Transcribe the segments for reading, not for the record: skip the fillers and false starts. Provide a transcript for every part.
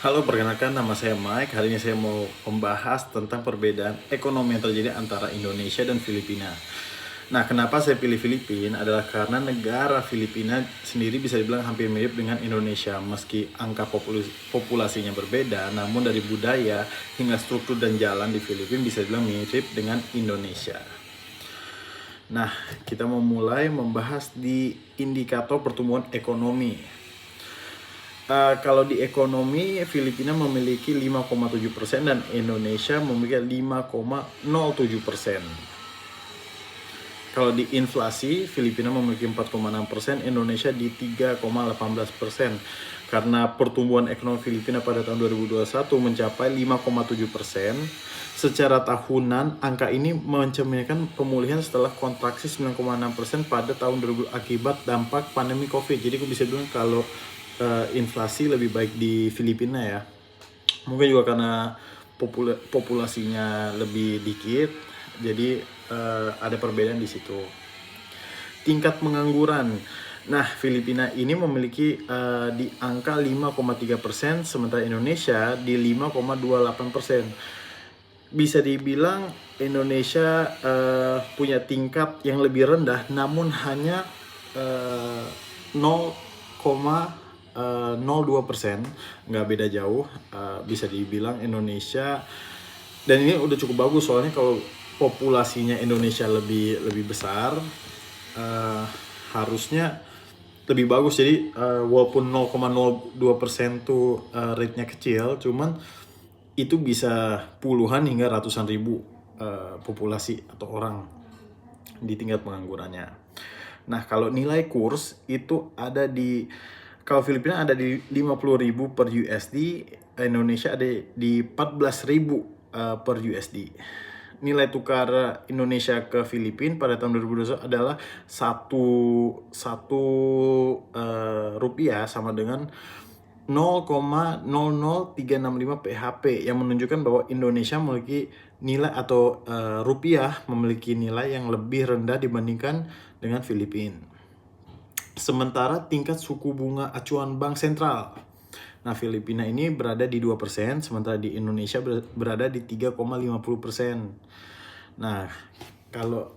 Halo, perkenalkan nama saya Mike. Hari ini saya mau membahas tentang perbedaan ekonomi yang terjadi antara Indonesia dan Filipina. Nah, kenapa saya pilih Filipina adalah karena negara Filipina sendiri bisa dibilang hampir mirip dengan Indonesia. Meski angka populasinya berbeda, namun dari budaya hingga struktur dan jalan di Filipina bisa dibilang mirip dengan Indonesia. Nah, kita mau mulai membahas di indikator pertumbuhan ekonomi. Kalau di ekonomi, Filipina memiliki 5,7% dan Indonesia memiliki 5,07%. Kalau di inflasi, Filipina memiliki 4,6%, Indonesia di 3,18%. Karena pertumbuhan ekonomi Filipina pada tahun 2021 mencapai 5,7%, secara tahunan angka ini mencerminkan pemulihan setelah kontraksi 9,6% pada tahun 2000 akibat dampak pandemi Covid. Jadi aku bisa bilang kalau inflasi lebih baik di Filipina ya. Mungkin juga karena populasinya lebih dikit, jadi ada perbedaan di situ. Tingkat pengangguran. Nah, Filipina ini memiliki di angka 5,3%, sementara Indonesia di 5,28%. Bisa dibilang Indonesia punya tingkat yang lebih rendah, namun hanya 0,02%, nggak beda jauh. Bisa dibilang Indonesia, dan ini udah cukup bagus soalnya kalau populasinya Indonesia lebih besar, harusnya lebih bagus. Jadi walaupun 0,02% tuh rate-nya kecil, cuman itu bisa puluhan hingga ratusan ribu populasi atau orang di tingkat penganggurannya. Nah, kalau nilai kurs itu ada di, kalau Filipina ada di 50.000 per USD, Indonesia ada di 14.000 per USD. Nilai tukar Indonesia ke Filipina pada tahun 2021 adalah satu rupiah sama dengan 0,00365 PHP, yang menunjukkan bahwa Indonesia memiliki nilai atau rupiah memiliki nilai yang lebih rendah dibandingkan dengan Filipina. Sementara tingkat suku bunga acuan Bank Sentral. Nah, Filipina ini berada di 2%, sementara di Indonesia berada di 3,50%. Nah, kalau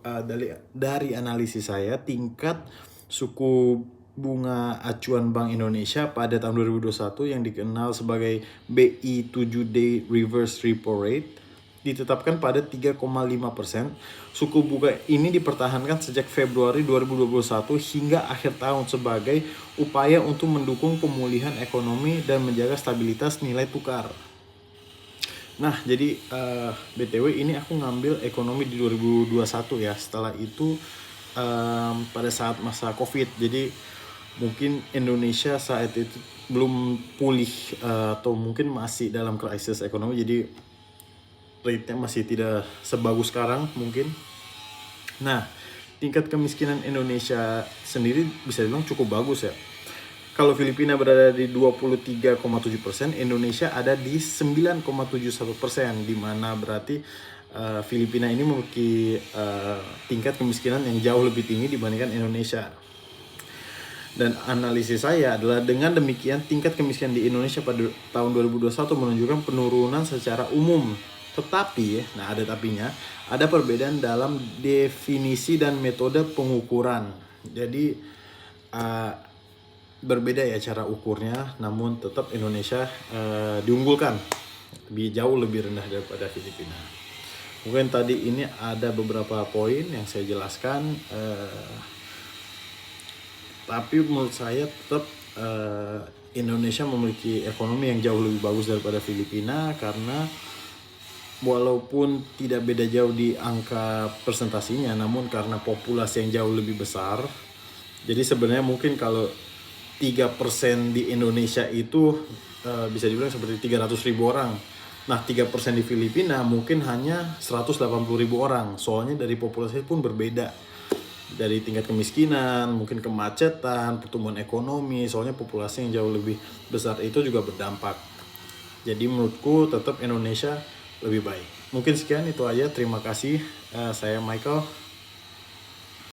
dari analisis saya, tingkat suku bunga acuan Bank Indonesia pada tahun 2021 yang dikenal sebagai BI 7-day reverse repo rate ditetapkan pada 3,5%. Suku bunga ini dipertahankan sejak Februari 2021 hingga akhir tahun sebagai upaya untuk mendukung pemulihan ekonomi dan menjaga stabilitas nilai tukar. Nah, jadi BTW ini aku ngambil ekonomi di 2021 ya. Setelah itu pada saat masa Covid. Jadi mungkin Indonesia saat itu belum pulih atau mungkin masih dalam krisis ekonomi. Jadi rate-nya masih tidak sebagus sekarang mungkin. Nah, tingkat kemiskinan Indonesia sendiri bisa dibilang cukup bagus ya. Kalau Filipina berada di 23,7%, Indonesia ada di 9,71%, di mana berarti Filipina ini memiliki tingkat kemiskinan yang jauh lebih tinggi dibandingkan Indonesia. Dan analisis saya adalah dengan demikian tingkat kemiskinan di Indonesia pada tahun 2021 menunjukkan penurunan secara umum. Tetapi, nah ada tapinya, ada perbedaan dalam definisi dan metode pengukuran. Jadi berbeda ya cara ukurnya, namun tetap Indonesia diunggulkan, jauh lebih rendah daripada Filipina. Mungkin tadi ini ada beberapa poin yang saya jelaskan, tapi menurut saya tetap Indonesia memiliki ekonomi yang jauh lebih bagus daripada Filipina, karena walaupun tidak beda jauh di angka persentasinya, namun karena populasi yang jauh lebih besar. Jadi sebenarnya mungkin kalau 3% di Indonesia itu bisa dibilang seperti 300.000 orang. Nah, 3% di Filipina mungkin hanya 180.000 orang. Soalnya dari populasi pun berbeda. Dari tingkat kemiskinan, mungkin kemacetan, pertumbuhan ekonomi. Soalnya populasi yang jauh lebih besar itu juga berdampak. Jadi menurutku tetap Indonesia lebih baik. Mungkin sekian itu aja. Terima kasih. Saya Michael.